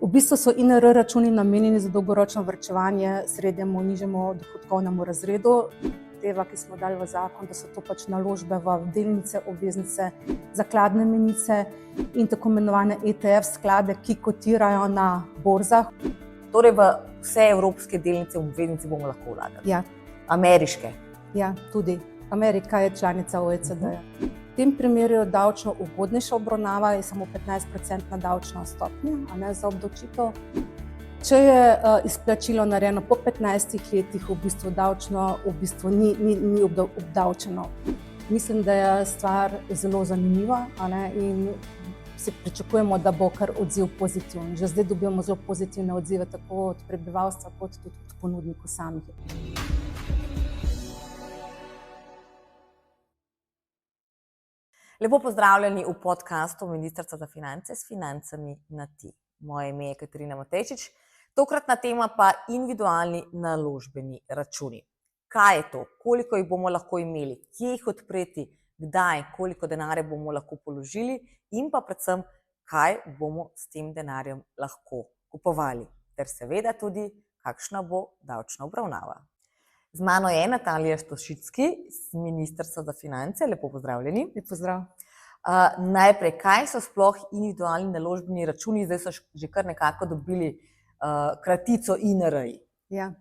V bistvu so INR računi namenjeni za dolgoročno varčevanje srednjemu in nižjemu dohodkovnemu razredu. Teva, ki smo dali v zakon, da so to pač naložbe v delnice, obveznice, zakladne menice in tako imenovane ETF sklade, ki kotirajo na borzah. Torej v vse evropske delnice in obveznice bomo lahko vlagali? Ja. Ameriške? Ja, tudi. Amerika je članica OECD-ja. V tem primeru je davčno ugodnejša obravnava, je samo 15% davčna stopnja, a ne za obdavčitev. Če je izplačilo narejeno po 15 letih, davčno ni obdavčeno. Mislim, da je stvar zelo zanimiva, a ne, in si pričakujemo, da bo kar odziv pozitiven. Že zdaj dobivamo zelo pozitivne odzive tako od prebivalstva kot tudi od ponudnikov samih. Lepo pozdravljeni v podcastu Ministrstva za finance s financami na ti. Moje ime je Katarina Matejčič. Tokratna tema pa individualni naložbeni računi. Kaj je to? Koliko jih bomo lahko imeli? Kje jih odpreti? Kdaj? Koliko denarja bomo lahko položili? In pa predvsem, kaj bomo s tem denarjem lahko kupovali? Ter seveda tudi, kakšna bo davčna obravnava. Z mano je Natalija Stošicki z Ministrstva za finance. Lepo pozdravljeni. Lep pozdrav. Najprej, kaj so sploh individualni naložbeni računi? Zdaj so že kar nekako dobili kratico INR-ji. Ja.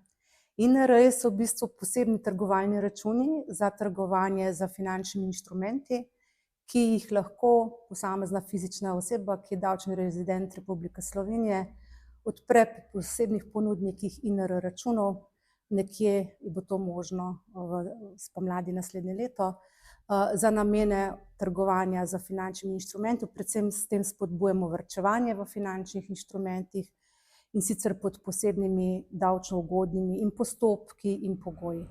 INR-ji so v bistvu posebni trgovalni računi za trgovanje z finančnimi inštrumenti, ki jih lahko posamezna fizična oseba, ki je davčni rezident Republike Slovenije, odpre pri posebnih ponudnikih INR računov. Nekje bo to možno spomladi naslednje leto, za namene trgovanja z finančnimi inštrumenti, predvsem s tem spodbujamo varčevanje v finančnih inštrumentih in sicer pod posebnimi davčno ugodnimi in postopki in pogoji.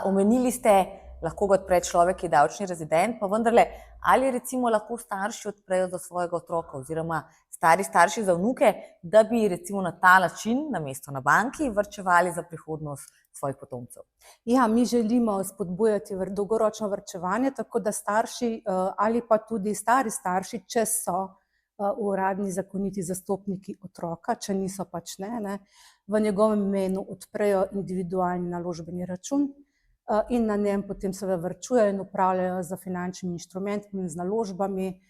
Omenili ste, lahko ga odpre človek, ki je davčni rezident, pa vendarle, ali recimo lahko starši odprejo za svojega otroka oziroma stari starši za vnuke, da bi recimo na ta način, namesto na banki, varčevali za prihodnost svojih potomcev? Ja, mi želimo spodbujati dolgoročno varčevanje, tako da starši ali pa tudi stari starši, če so uradni zakoniti zastopniki otroka, če niso pač ne, v njegovem imenu odprejo individualni naložbeni račun in na njem potem seveda varčujejo in upravljajo z finančnimi inštrumenti in z naložbami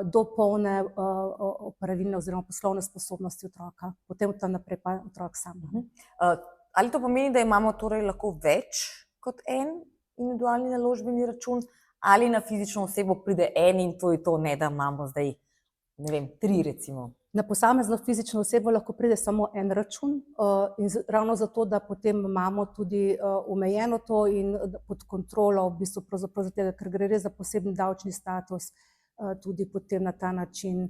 do polne opravilne oziroma poslovne sposobnosti otroka. Potem tam naprej pa otrok sam. Ali to pomeni, da imamo torej lahko več kot en individualni naložbeni račun, ali na fizično osebo pride en in to je to, ne da imamo zdaj, ne vem, 3 recimo? Na posamezno fizično osebo lahko pride samo en račun in ravno zato, da potem imamo tudi omejeno to in pod kontrolo, v bistvu pravzaprav zato, ker gre res za poseben davčni status, tudi potem na ta način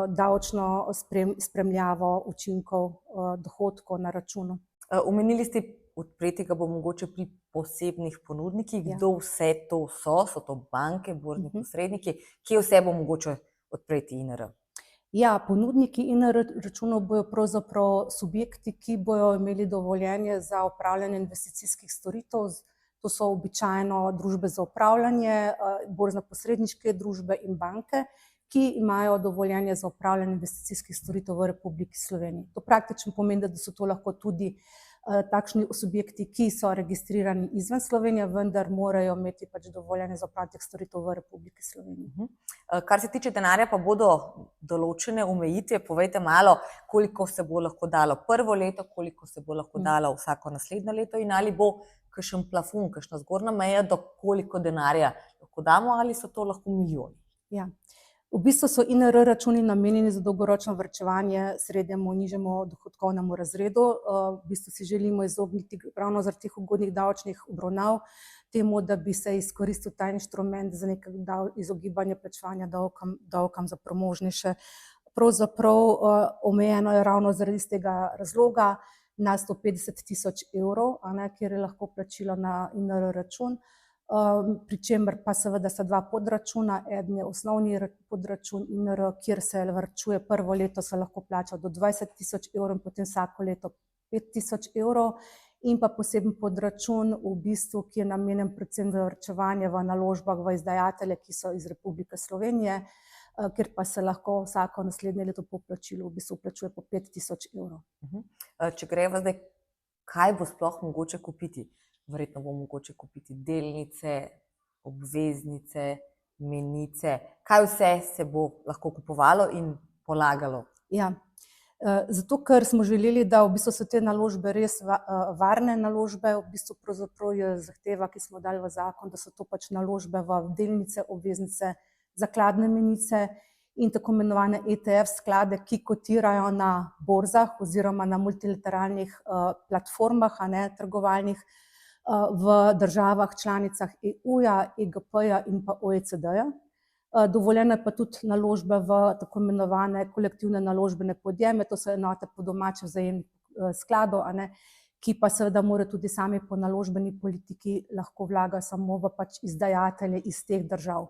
davčno spremljavo učinkov dohodkov na računu. Omenili ste, odpreti ga bo mogoče pri posebnih ponudnikih. Kdo vse to so? So to banke, borzni posredniki? Kje vse bo mogoče odpreti INR? Ja, ponudniki INR računov bojo pravzaprav subjekti, ki bojo imeli dovoljenje za opravljanje investicijskih storitev. To so običajno družbe za upravljanje, borzno-posredniške družbe in banke, ki imajo dovoljenje za upravljanje investicijskih storitev v Republiki Sloveniji. To praktično pomeni, da so to lahko tudi takšni subjekti, ki so registrirani izven Slovenije, vendar morajo imeti pač dovoljenje za opravljanje storitev v Republiki Sloveniji. Kar se tiče denarja, pa bodo določene omejitve. Povejte malo, koliko se bo lahko dalo prvo leto, koliko se bo lahko dalo vsako naslednje leto in ali bo kakšen plafon, kakšna zgornja meja, do koliko denarja lahko damo, ali so to lahko milijoni? Ja. V bistvu so INR računi namenjeni za dolgoročno varčevanje srednjemu in nižjemu dohodkovnemu razredu. V bistvu si želimo izogniti ravno zaradi teh ugodnih davčnih obravnav temu, da bi se izkoristil ta inštrument za neko izogibanje plačevanja davkam za premožnejše. Pravzaprav omejeno je ravno zaradi tega razloga na 150.000 evrov, kjer je lahko plačilo na INR račun. Pri čemer pa seveda sta 2 podračuna, eden je osnovni podračun INR, kjer se varčuje prvo leto, se lahko plača do 20.000 evrov in potem vsako leto 5.000 evrov in pa poseben podračun, v bistvu, ki je namenjen predvsem za varčevanje v naložbah v izdajatelje, ki so iz Republike Slovenije. kjer pa se lahko vsako naslednje leto po plačilu v bistvu plačuje po 5000 evrov. Če greva zdaj, kaj bo sploh mogoče kupiti? Verjetno bo mogoče kupiti delnice, obveznice, menice. Kaj vse se bo lahko kupovalo in polagalo? Ja. Zato, ker smo želeli, da v bistvu so te naložbe res varne naložbe, v bistvu pravzaprav je zahteva, ki smo dali v zakon, da so to pač naložbe v delnice, obveznice, zakladne menice in tako imenovane ETF sklade, ki kotirajo na borzah oziroma na multilateralnih platformah, a ne trgovalnih, v državah članicah EU-ja, EGP-ja in pa OECD-ja. Dovoljeno je pa tudi naložbe v tako imenovane kolektivne naložbene podjeme, to so enote po domače vzajemnih skladov, a ne, ki pa seveda morajo tudi sami po naložbeni politiki lahko vlagati samo v pač izdajatelje iz teh držav.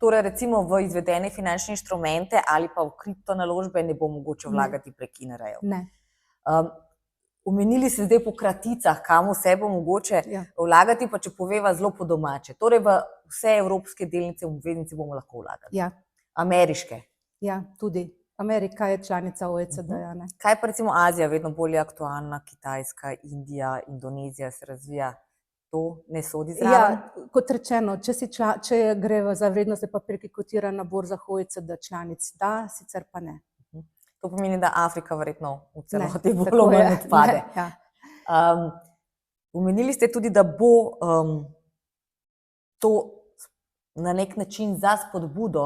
Torej, recimo v izvedene finančne inštrumente ali pa v kriptonaložbe ne bo mogoče vlagati prek INR-jev. Ne. Omenili ste zdaj po kraticah, kam vse bo mogoče vlagati, pa če poveva zelo po domače. Torej, v vse evropske delnice in obveznice bomo lahko vlagali. Ja. Ameriške. Ja, tudi. Amerika je članica OECD-ja. Kaj pa recimo Azija, vedno bolj aktualna, Kitajska, Indija, Indonezija se razvija? To ne sodi zraven? Ja, kot rečeno, če gre za vrednostne papirje, ki kotirajo na borzah OECD članic, da, sicer pa ne. To pomeni, da Afrika verjetno v celoti bolj manj odpade. Omenili ste tudi, da bo to na nek način za spodbudo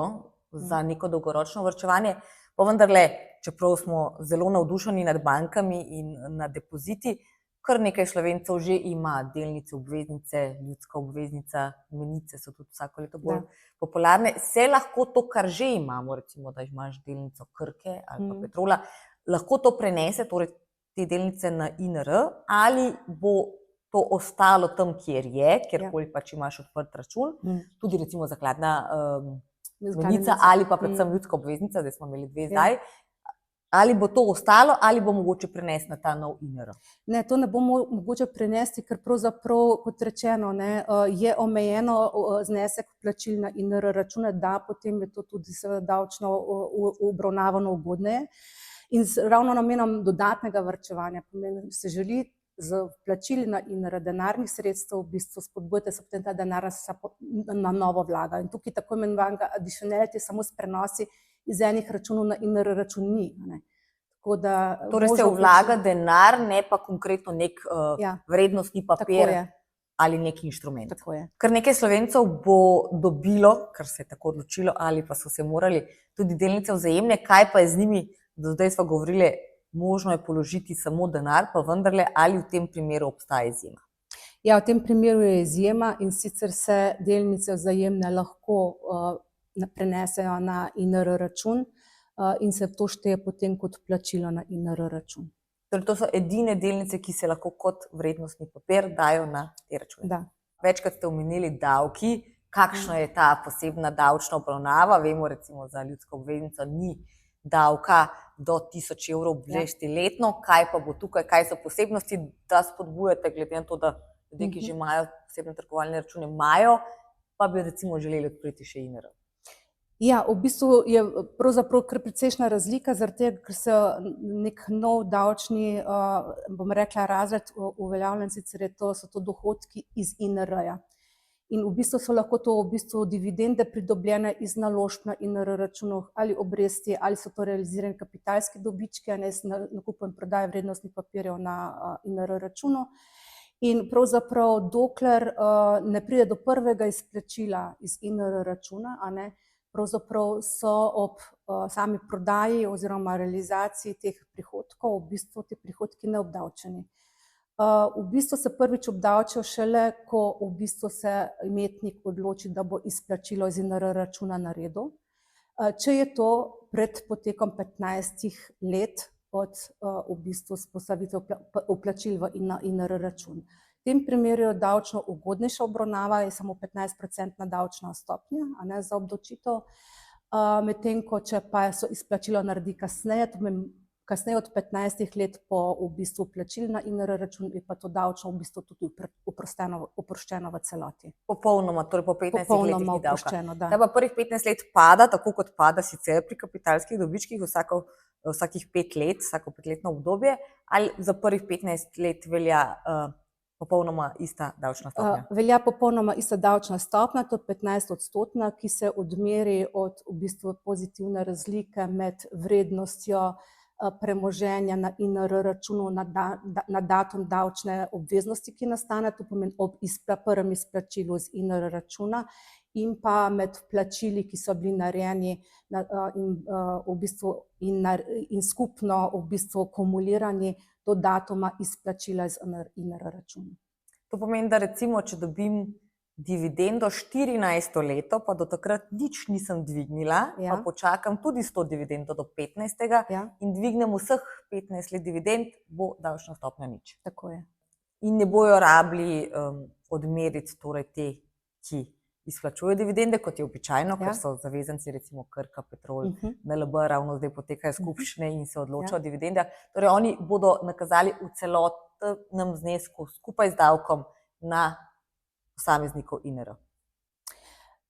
za neko dolgoročno varčevanje, pa vendarle, čeprav smo zelo navdušeni nad bankami in nad depoziti, kar nekaj Slovencev že ima delnice, obveznice, ljudska obveznica, menice so tudi vsako leto bolj popularne. Se lahko to, kar že imamo, recimo, da imaš delnico Krke ali pa Petrola, lahko to prenese, torej te delnice na INR, ali bo to ostalo tam, kjer je, kjerkoli pač imaš odprt račun, tudi recimo zakladna menica ali pa predvsem ljudska obveznica, zdaj smo imeli dve zdaj, ali bo to ostalo, ali bo mogoče prenesti na ta nov INR? Ne, to ne bo mogoče prenesti, ker pravzaprav, kot rečeno, je omejeno znesek plačil na INR račune, da potem je to tudi seveda davčno obravnavano ugodneje. In ravno namenom dodatnega varčevanja se želi z plačili na INR denarnih sredstev v bistvu spodbujati, da se potem ta denar na novo vlaga. In tukaj tako imenovanega additionality samo s prenosi iz enih računov na INR račun ni. Torej se vlaga denar, ne pa konkretno nek vrednostni papir ali nek inštrument. Kar nekaj Slovencev bo dobilo, kar se je tako odločilo, ali pa so se morali tudi delnice Vzajemne, kaj pa je z njimi, do zdaj smo govorili, možno je položiti samo denar, pa vendarle, ali v tem primeru obstaja izjema? Ja, v tem primeru je izjema, in sicer se delnice Vzajemne lahko prenesejo na INR račun in se to šteje potem kot plačilo na INR račun. Torej, to so edine delnice, ki se lahko kot vrednostni papir dajo na te račune. Da. Večkrat ste omenili davki, kakšna je ta posebna davčna obravnava. Vemo, recimo za ljudsko obveznico ni davka do 1000 evrov obresti letno. Kaj pa bo tukaj, kaj so posebnosti, da spodbujate, glede na to, da ljudje, ki že imajo posebne trgovalne račune, imajo, pa bi recimo želeli odpreti še INR? Ja, v bistvu je pravzaprav kar precejšnja razlika, zaradi tega, ker se nek nov davčni, bom rekla, razred uveljavljen, sicer so to dohodki iz INR-ja. In v bistvu so lahko to v bistvu dividende pridobljene iz naložb na INR računov ali obresti, ali so to realizirani kapitalski dobički, a ne z nakupom in prodajo vrednostnih papirjev na INR računu. In pravzaprav dokler ne pride do prvega izplačila iz INR računa, a ne, pravzaprav so ob sami prodaji oziroma realizaciji teh prihodkov v bistvu ti prihodki neobdavčeni. V bistvu se prvič obdavčijo šele, ko v bistvu se imetnik odloči, da bo izplačilo iz INR računa naredil. Če je to pred potekom 15 let od v bistvu vzpostavitve vplačil v INR račun. V tem primeru je davčno ugodnejša obravnava, je samo 15% davčna stopnja, a ne, za obdavčitev, medtem ko če pa so izplačilo naredi kasneje, to Kasneje od 15 let po v bistvu plačil na INR račun je pa to davčno v bistvu tudi oproščeno v celoti. Popolnoma, torej po 15 letih Popolnoma ni davka. oproščeno, da. Zdaj pa prvih 15 let pada, tako kot pada sicer pri kapitalskih dobičkih vsakih 5 let, vsako 5-letno obdobje, ali za prvih 15 let velja popolnoma ista davčna stopnja? Velja popolnoma ista davčna stopnja, to je 15-odstotna, ki se odmeri od v bistvu pozitivne razlike med vrednostjo premoženja na INR računu na datum davčne obveznosti, ki nastane, to pomeni ob prvem izplačilu z INR računa, in pa med plačili, ki so bili narejeni in skupno v bistvu kumulirani do datuma izplačila z INR računa. To pomeni, da recimo, če dobim dividendo 14. leto, pa do takrat nič nisem dvignila, pa počakam tudi s to dividendo do 15. in dvignem vseh 15 let dividend, bo davčna stopnja nič. Tako je. In ne bojo rabili odmeriti torej te, ki izplačujejo dividende, kot je običajno, ker so zavezanci, recimo Krka, Petrol, NLB, ravno zdaj potekajo skupščine in se odločajo o dividendah. Torej oni bodo nakazali v celotnem znesku skupaj z davkom na posameznikov INR.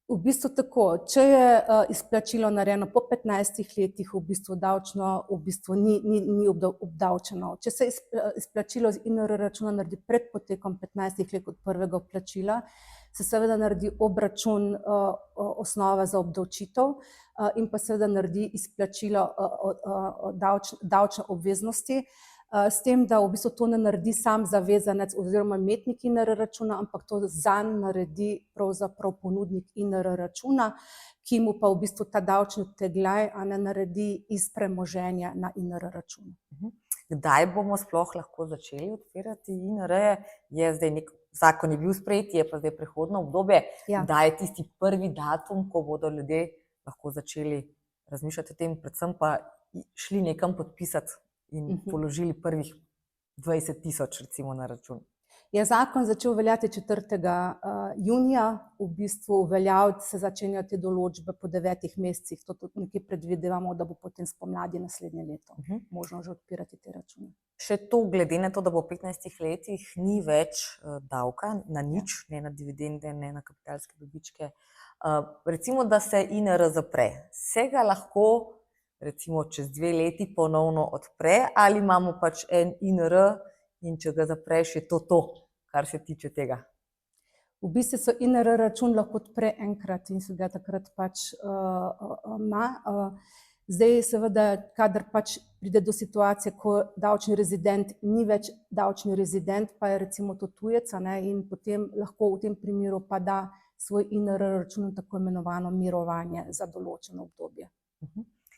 V bistvu tako, če je izplačilo narejeno po 15 letih, v bistvu davčno ni obdavčeno. Če se izplačilo z INR računa naredi pred potekom 15 let od prvega vplačila, se seveda naredi obračun osnove za obdavčitev in pa seveda naredi izplačilo davčne obveznosti, s tem, da v bistvu to ne naredi sam zavezanec oziroma imetnik INR računa, ampak to zanj naredi pravzaprav ponudnik INR računa, ki mu pa v bistvu ta davčni odtegljaj naredi iz premoženja na INR računu. Kdaj bomo sploh lahko začeli odpirati INR-je? Zakon je bil sprejet, je pa zdaj prehodno obdobje. Kdaj je tisti prvi datum, ko bodo ljudje lahko začeli razmišljati o tem, predvsem pa šli nekam podpisati in položili prvih 20.000 recimo na račun? Je zakon začel veljati 4. junija, v bistvu veljaviti se začenjajo te določbe po 9 mesecih, to tudi nekje predvidevamo, da bo potem spomladi naslednje leto možno že odpirati te račune. Še to, glede na to, da bo v 15 letih ni več davka na nič, ne na dividende, ne na kapitalske dobičke. Recimo, da se INR zapre, se ga lahko recimo čez 2 leti ponovno odpre, ali imamo pač en INR in če ga zapreš, je to, kar se tiče tega? V bistvu se INR račun lahko odpre enkrat in se ga takrat pač ima. Zdaj seveda, kadar pač pride do situacije, ko davčni rezident ni več davčni rezident, pa je recimo to tujec, in potem lahko v tem primeru pa da svoj INR račun tako imenovano mirovanje za določeno obdobje.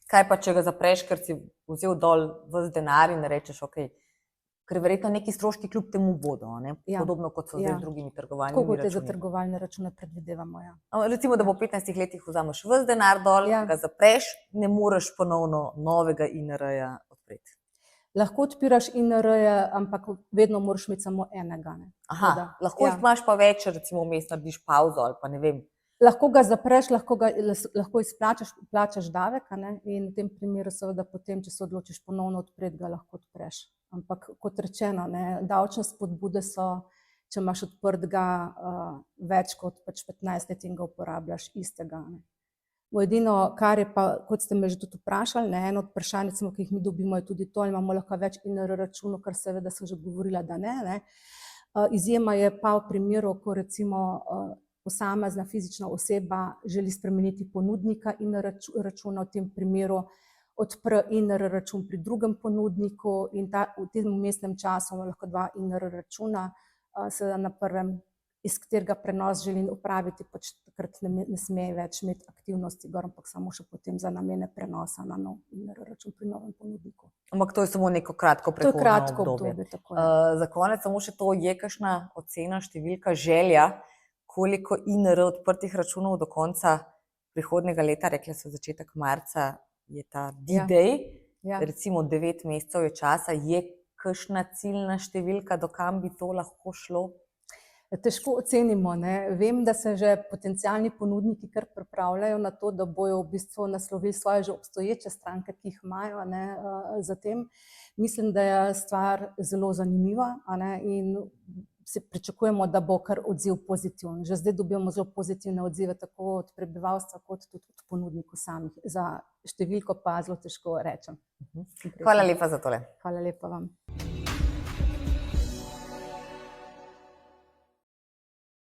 Kaj pa, če ga zapreš, ker si vzel dol ves denar in rečeš, ker verjetno neki stroški kljub temu bodo, podobno kot so zdaj z drugimi trgovalnimi računi. Tako kot je za trgovalne račune predvidevamo, Recimo, da bo v 15 letih vzameš ves denar dol, ga zapreš, ne moreš ponovno novega INR-ja odpreti. Lahko odpiraš INR-je, ampak vedno moraš imeti samo enega. Lahko jih imaš pa več, recimo vmes narediš pavzo ali pa ne vem. Lahko ga zapreš, lahko izplačaš, plačaš davek, in v tem primeru seveda potem, če se odločiš ponovno odpreti, ga lahko odpreš. Ampak kot rečeno, davčne spodbude so, če imaš odprtega več kot 15 let in ga uporabljaš istega. Edino, kar je pa, kot ste me že tudi vprašali, eno od vprašanj, ki jih mi dobimo, je tudi to, ali imamo lahko več INR računov, kar seveda sem že govorila, da ne. Izjema je pa v primeru, ko recimo posamezna fizična oseba želi spremeniti ponudnika INR računa, v tem primeru odpre INR račun pri drugem ponudniku in v tem vmesnem času lahko 2 INR računa, seveda na prvem, iz katerega prenos želi opraviti, pač takrat ne sme več imeti aktivnosti gor, ampak samo še potem za namene prenosa na nov INR račun pri novem ponudniku. Ampak to je samo neko kratko prehodno obdobje. To je kratko obdobje, tako je. Za konec samo še to, je kakšna ocena, številka, želja, koliko INR odprtih računov do konca prihodnjega leta, rekla so začetek marca, je ta D-Day, recimo 9 mesecev je časa, je kakšna ciljna številka, do kam bi to lahko šlo? Težko ocenimo, ne. Vem, da se že potencialni ponudniki kar pripravljajo na to, da bojo v bistvu naslovili svoje že obstoječe stranke, ki jih imajo, ne, za tem. Mislim, da je stvar zelo zanimiva, a ne, in si pričakujemo, da bo kar odziv pozitiven. Že zdaj dobivamo zelo pozitivne odzive tako od prebivalstva kot tudi od ponudnikov samih. Za številko pa zelo težko rečem. Hvala lepa za tole. Hvala lepa vam.